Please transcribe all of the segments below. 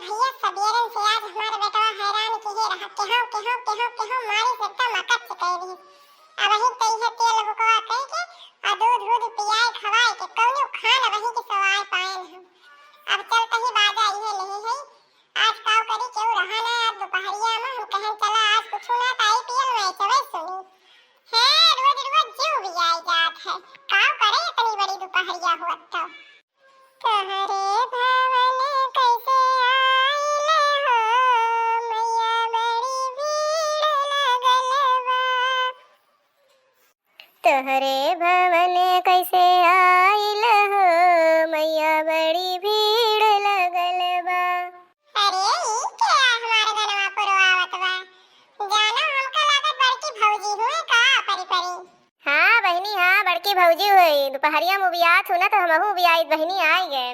भैया सबेरन से आज हमारे बेटवा हैरान किए रहा केहू मारी से एकदम अकच्छ कह रही। अब वही तैहे तेल बुकवा कह के आ दूध पियाए खवाए के कौनो खान वही के सवाय पाएन हम। अब चलते ही बाजा इहे नहीं है आज काव करी केहू रहा ना आज दोपहरिया में हम कहन चला आज कुछ ना ताई पियल में चवे सुनी है रोज जीव भी आई जात है काव करे इतनी बड़ी दोपहरिया हुआ तो कहरे भवन कैसे आइले हो मैया बड़ी भीड़ लगल बा। तोहरे भवन कैसे आइल हो मैया बड़ी भीड़ लगल बा। अरे ई क्या हमारे गनवा पुरवावत बा जाना हमका लागत बड़की भौजी हुए का परी। हाँ बहनी हाँ बड़की भौजी हुई दोपहरिया में बियात हो ना तो हमहू बियात बहनी आई गए।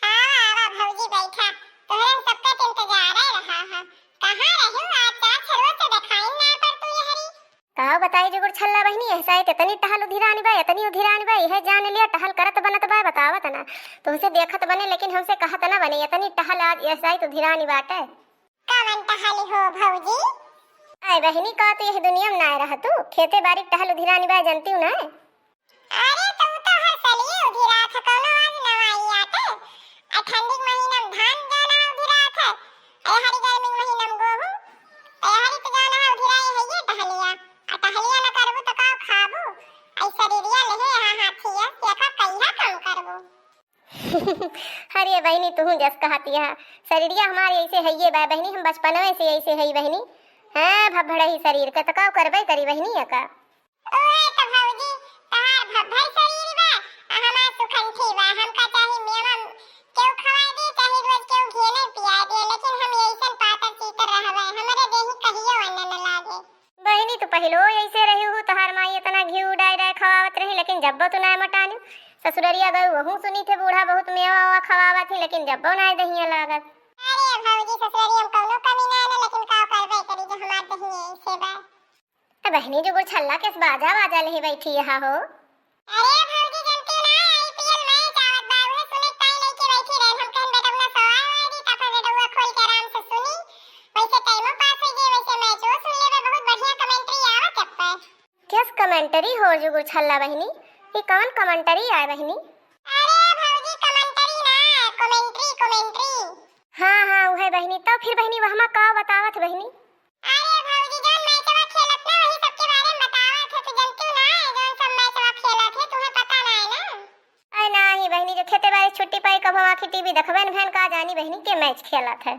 आवा भौजी बैठा तोहरे सबका इंतजार रहा है कहां रहू आज चार छरवा से दिखाई ना पर तू यहरी कहो बताई जुगुर छल्ला बहनी ऐसा है तनी टहल उधिरानी बा इतनी उधिरानी बा यह जान लिया टहल करत बनत बा बतावत ना तुमसे देखत बने लेकिन हमसे कहत ना बने इतनी टहल आज ऐसा ही उधिरानी बाटे कवन टहल हो भौजी। आय बहनी का तो यह दुनिया में ना रह तू खेते बाड़ी टहल उधिरानी बा जानती हूं ना। अरे तू तो हर सलिए उधिरा था कोनो आज नवाई आते आ ठंडी महीना में धान जाना उधिरा था ए हरी गर्मी महीना में गेहूं ए हरी तो जाना उधिराई है ये टहलिया आ टहलिया ना करबू तो का खाबू ऐ शरीरिया लेहे हां हाथिया एका कइहा काम करबू। अरे बहनी तू जस कहतिया शरीरिया हमारी ऐसे है ये बा बहनी हम बचपनवे से ऐसे है बहनी हां भभड़ा ही शरीर के तकाव करबे करी बहनी का ओए तो भौजी तहार भभड़ शरीर बा हमार सुखंठी बा हमका चाही मेवा केउ खवाए दे चाहे रोज केउ घेने पियाए दे लेकिन हम ऐसन पातर चीतर रहबे हमरे देही कहियो अन्न न लागे। बहनी तू पहलो ऐसे रही हो तहार माई इतना घी डाय खवावत रही लेकिन जब्बो तू ना मटानी ससुररिया गई वहू सुनी थे बूढ़ा बहुत मेवा खवावत थी लेकिन जब्बो ना दहिया लागत। अरे भौजी ससुररिया में कोनो कमी ना है लेकिन का करबे करी जो हमार दहिए ऐसे बा। त बहनी जो गुड़ छल्ला केस बाजा ले बैठी यहां हो। अरे भौजी जानती ना आईपीएल मैच आवत बा उहे सुने ताई लेके बैठी रहे हम कहन बेटा उना सवाल आईडी तब बेटा खोल के आराम से सुनी वैसे टाइमो पास हो गई वैसे मैचो सुन लेबे बहुत बढ़िया कमेंट्री आवत है। किस कमेंट्री हो जो गुड़ छल्ला बहनी ये कौन कमेंट्री आए बहनी। अरे भौजी कमेंट्री ना कमेंट्री हां वह बहनी तो फिर बहनी वहां का बतावत बहनी। अरे भौजी जान मैचवा खेलत ना वही सबके बारे में बतावत है तो जानती ना जान सब मैचवा खेलत है तुम्हें पता ना है ना। अरे नहीं बहनी जो खेते बारे छुट्टी पाई कब हम आखी टीवी देखबे न बहन का जानी बहनी के मैच खेलत है।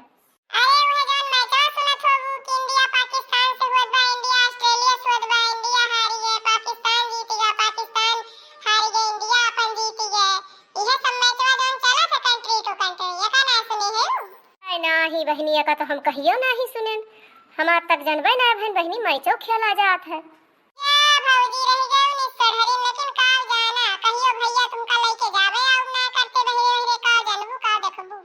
अरे वह जान मैचवा सुनत हो कि इंडिया पाकिस्तान से हुआ बा इंडिया ऑस्ट्रेलिया से हुआ बा इंडिया हारी गए पाकिस्तान जीत गया पाकिस्तान हारी गए इंडिया अपन जीत गए यह सब मैचवा जान चला था कंट्री टू कंट्री ये का ना सुने है। अरे नहीं बहनी का तो हम कहियो नहीं सुने हमार तक जानबे ना बहन बहनी मैचो खेला जात है। क्या भौजी रह गए निस्तर हरी लेकिन का जाना कहियो भैया तुमका लेके जावे और ना करते बहरे का जानबू का देखबू।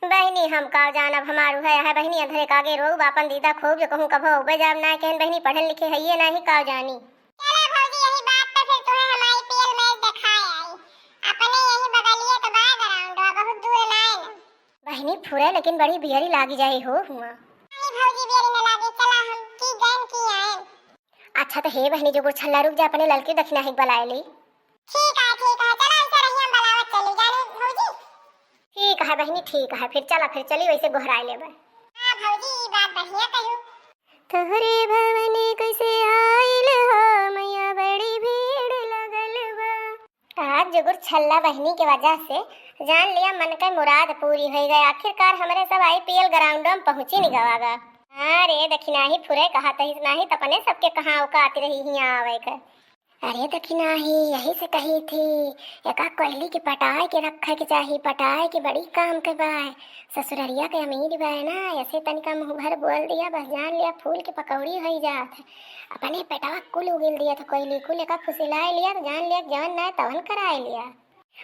बहनी हम का जानब हमारू है बहनी अंधरे कागे रोब अपन दीदा खूब जो कहूं कभो उबे जाब ना कहन बहनी पढ़ल लिखे है ये नहीं का जानी। चला भौजी यही बात पे फिर तुम्हें हम आईपीएल मैच दिखाए आई अपने यही बगलिए तो बा ग्राउंड बहुत दूर ना है ना। बहनी फुरे लेकिन बड़ी बियरी लागी जाई हो हुआ। नहीं भौजी बियरी न लागे चला हम की गन की आए। अच्छा तो हे बहनी जो गुड़ छल्ला रुक जा अपने लड़के दक्षिणा हिक बलाए ली। ठीक है चला ऐसे रही हम बलावत चली जाने भौजी। ठीक है बहनी ठीक है फिर चला फिर चली वैसे गोहराई लेबे। हां भौजी ई बात बढ़िया कहू। तोहरे भवन कैसे आइल हो मैया बड़ी भीड़ लगल बा। आज जो गुड़ छल्ला बहनी के वजह से जान लिया मन के मुराद पूरी हो गई आखिरकार हमारे सब आईपीएल ग्राउंड में पहुंची नहीं गवागा। अरे दक्षिणा ही फुरे कहा तही नहीं तपने सबके कहां औकात रही ही आवे के। अरे दक्षिणा ही यही से कही थी एका कोयली के पटाए के रखे के चाहिए पटाए के बड़ी काम के बाय ससुररिया के अमीर बाय ना ऐसे तनिका मुंह भर बोल दिया बस जान लिया फूल के पकौड़ी हो जात अपने पेटवा कुल उगिल दिया था कोयली कुल एका फुसिलाए लिया तो जान लिया जवन ना तवन कराए लिया।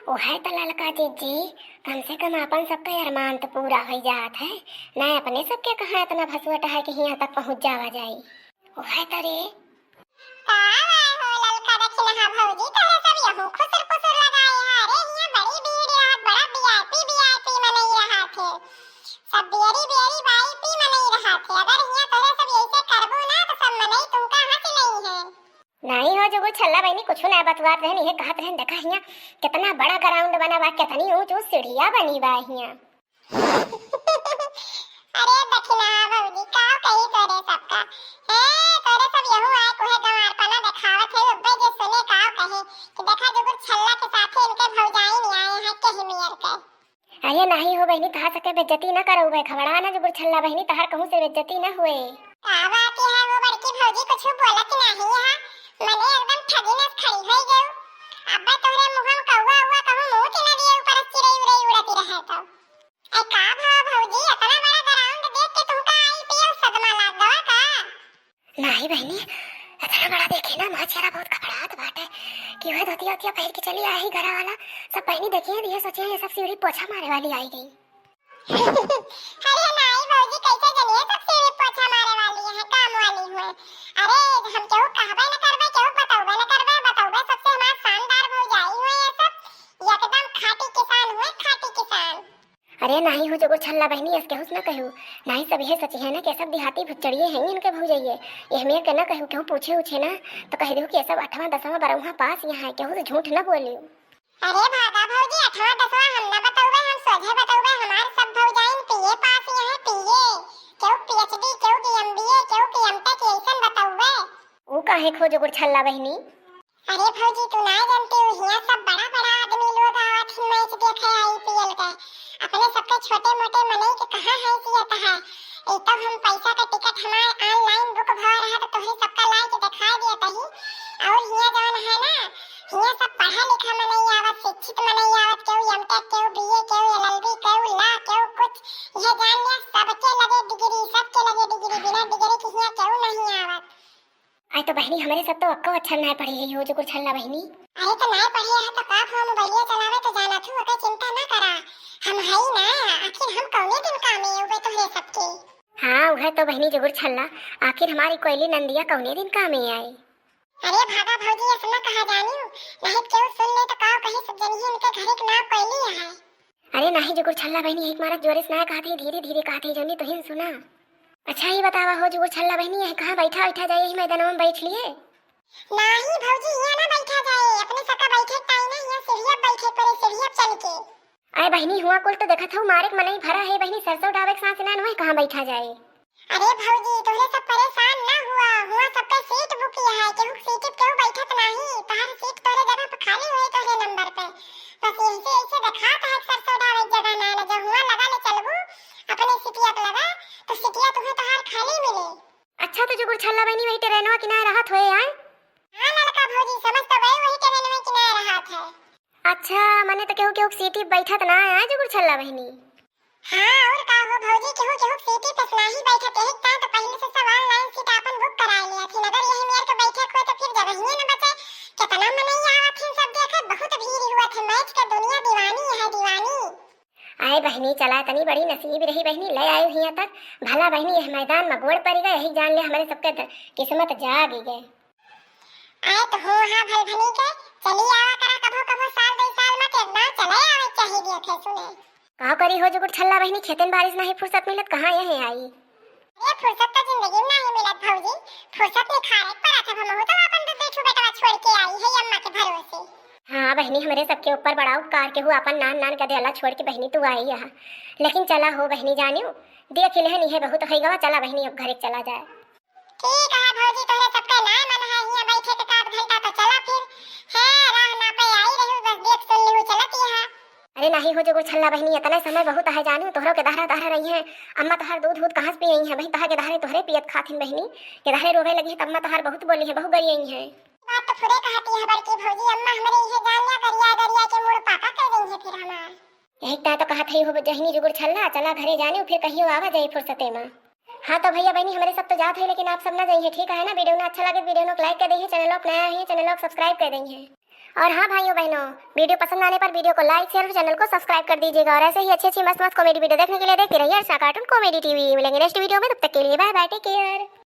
ओ है तो ललका जी कम से कम अपन सबका अरमान तो पूरा हो जात है ना अपने सबके कहा इतना भसुआ है कि यहाँ तक पहुँच जावा जाई। ओ है तो रे दक्षिणा भौजी तोरे सब यहू खुसर खुसर लगाए हां रे हिया बड़ी भीड़ है बड़ा वीआईपी मनई रहा थे। सब बियरी बियरी बाई पी मनई रहा थे। अगर हिया तोरे सब ऐसे करबो ना तो सब मनई तुमका हंस नहीं है। नहीं हो जुगुल छल्ला बहनी कुछ ना बतवात रहनी है कहत रहन देखा हिया कितना बड़ा ग्राउंड बना बा कितनी ऊंच ऊंच सीढ़ियां बनी बा हिया। अरे दखिना भौजी का कही तोरे सबका है तोरे सब यहू आए कोहे गंवार पना दिखावत है उब्बे जे सुने का कहे कि देखा जुगुल छल्ला के साथे इनके भौजाई नहीं आए हैं के हिमियर के। अरे नहीं हो बहनी कहा सके बेइज्जती न करो बे खबड़ा ना जुगुल छल्ला बहनी तहार कहूं से बेइज्जती न हुए। का बात है वो बड़की भौजी कुछ बोलत नहीं है मने एकदम ठगी न खड़ी होई गयो। अब्बे तोरे मुहम कौवा हुआ कहूं मुंह के न दिए ऊपर चिड़ै उड़ै उड़ती रहे तो ए का भाव भौजी इतना बड़ा ग्राउंड देख के तुमका आईपीएल सदमा लाग गवा का। नहीं बहनी इतना बड़ा देखे ना मां चेहरा बहुत घबराहट बाटे कि वह धोतिया उतिया पहन के चली आई घर वाला सब बहनी देखिए दिए सोचे ये सब सीढ़ी पोछा मारे वाली आई गई। अरे नहीं भौजी कैसे जनिए सब सीढ़ी पोछा मारे वाली है काम वाली हुए। अरे हम केहू कहबे न करबे केहू बताओबे न करबे बताओबे सबसे हमार शानदार भौजाई हुए ये सब एकदम खाटी किसान हुए खाटी किसान। अरे नहीं हो जो छल्ला बहनी इसके हुस न कहू नहीं सब यह सच है ना कि सब देहाती भुचड़िए हैं इनके भौजाइए ये हमें के न कहू केहू पूछे उछे ना तो कह दो कि सब 8वां 10वां 12वां पास यहाँ है केहू से झूठ न बोलियो। अरे भागा भौजी 8वां 10वां हम न बताओबे हम सोझे बताओबे हमार सब भौजाइन पीए पास यहाँ पीए केहू पीएचडी केहू डीएमबीए केहू पीएमटेक ऐसन बताओबे। वो काहे खो जो छल्ला बहनी। अरे भौजी तू ना जानती हो यहाँ सब बड़ा बड़ा आदमी लोग आवत हैं मैच देखे आईपीएल का अपने सबके छोटे मोटे मनई के कहां हैसियत है। ए तब हम पैसा का टिकट हमारे ऑनलाइन बुक भर रहा तो तोहे सबका लाई के दिखा दिया तही और हिया जवन है ना हिया सब पढ़ा लिखा मनई आवत शिक्षित मनई आवत केहू एमटेक केहू बीए केहू एलएलबी केहू ला केहू कुछ यह जान लिया सबके लगे डिग्री सबके लगे डिग्री बिना डिग्री के हिया केहू नहीं आवत। आई तो बहनी हमारे सब तो अक्को अच्छा ना पढ़ी है हो जो कुछ छल्ला बहनी। अरे तो ना पढ़ी है तो का हम मोबाइल चलावे तो जाना थू ओके चिंता ना करा हम है ना आखिर हम कौने दिन कामे उबे तो है सबके। हां वह तो बहनी जुगुर छल्ला आखिर हमारी कोयली नंदिया कौने दिन कामे आई। अरे भागा भौजी ये सुना कहा जानी नहीं क्यों सुन ले तो का कहे सब जनिए इनके घर के नाम कोयली है। अरे नहीं जुगुर छल्ला बहनी एक मारा जोरे से ना कहती धीरे धीरे कहती जोनी तो ही सुना। अच्छा ही बतावा हो जुगुर छल्ला बहनी है कहां बैठा बैठा जाए मैदान में बैठ लिए। नहीं भौजी यहाँ ना बैठा जाए अपने सका बैठे टाइम ना यहाँ सीढ़ियां बैठे पड़े सीढ़ियां चल के। अरे बहनी हुआ कुल तो देखा था मारे मन ही भरा है बहनी सरसों डावे के सांस ना कहां बैठा जाए। अरे भौजी तोरे सब परेशान ना हुआ सबका सीट बुक है केहू सीट पे केहू बैठत नहीं तहार सीट तोरे जगह पे खाली हुई तोरे नंबर पे बस ऐसे ऐसे दिखाता है सरसों डावे जगह ना लगे हुआ लगा ले चलबू अपने सीटिया पे लगा तो सीटिया तुम्हें तहार खाली मिले। अच्छा तो जो छल्ला बहनी वही ट्रेनवा किनारे रहत होए आए। हां लड़का भौजी समझ तो गई वही ट्रेनवा किनारे रहत है। अच्छा माने तो केहू केहू सीटी बैठत ना है जो छल्ला बहनी। हां और का हो भौजी केहू केहू सीटी पे नहीं बैठत है तो पहले से सब ऑनलाइन सीट अपन बुक करा लिया थी अगर यही मेर के बैठे कोई तो फिर जगह ही न बचे कितना मनई आवत है सब देखे बहुत भीड़ हुआ थे मैच का दुनिया दीवानी है दीवानी। आए बहनी चला तनी बड़ी नसीब रही बहनी ले आयो हिया तक भला बहनी यह मैदान में गोड़ पड़ गए यही जान ले हमारे सबके किस्मत जाग गए। आए तो हो हां भाई भनी के चली आवा करा कभो कभो साल 2 साल में एक बार चले आवे चाहिए थे सुने। का करी हो जो छल्ला बहनी खेतन बारिश नहीं फुर्सत मिलत कहां यही आई। अरे फुर्सत तो जिंदगी में नहीं मिलत भौजी फुर्सत में खारे पर था हम हो तो अपन तो देखो बेटा छोड़ के आई है अम्मा के भरोसे। हाँ बहनी हमारे सबके ऊपर बड़ा उपकार के हुआ अपन नान नान का देला छोड़ के बहनी तू आई यहाँ लेकिन चला हो बहनी जानियो देख ले नहीं है बहुत है गवा चला बहनी अब घर चला जाए। ठीक है भौजी तोरे सबका ना मन है यहाँ बैठे के आध घंटा तो चला फिर है राह ना पे आई रहू बस देख सुन ले चलत यहाँ। अरे नहीं हो जो छल्ला बहनी इतना समय बहुत है जानियो तोहरो के दहरा दहरा रही है अम्मा तोहर दूध दूध कहां से पी आई है भाई तोहर के दहरे तोहरे पियत खाथिन बहनी के दहरे रोवे लगी है अम्मा तोहर बहुत बोली है बहु गई आई है। बात तो पूरे कहती है बड़की भौजी अम्मा हमारे इसे जान लिया गरिया गरिया के मोड़ पापा कर रही है फिर हमार एक ता तो कहत है हो जहनी जुगुर छल्ला चला घरे जाने फिर कहियो आवा जाए फुर्सते में। हाँ तो भैया बहनी हमारे सब तो जात है लेकिन आप सब ना जाइए ठीक है ना वीडियो ना अच्छा लगे वीडियो को लाइक कर दीजिए चैनल को नया है चैनल को सब्सक्राइब कर दीजिए और हाँ भाइयों बहनों वीडियो पसंद आने पर वीडियो को लाइक शेयर चैनल को सब्सक्राइब कर दीजिएगा और ऐसे ही अच्छी अच्छी मस्त मस्त कॉमेडी वीडियो देखने के लिए देखते रहिए अर्षा कार्टून कॉमेडी टीवी। मिलेंगे नेक्स्ट वीडियो में तब तक के लिए बाय बाय टेक केयर।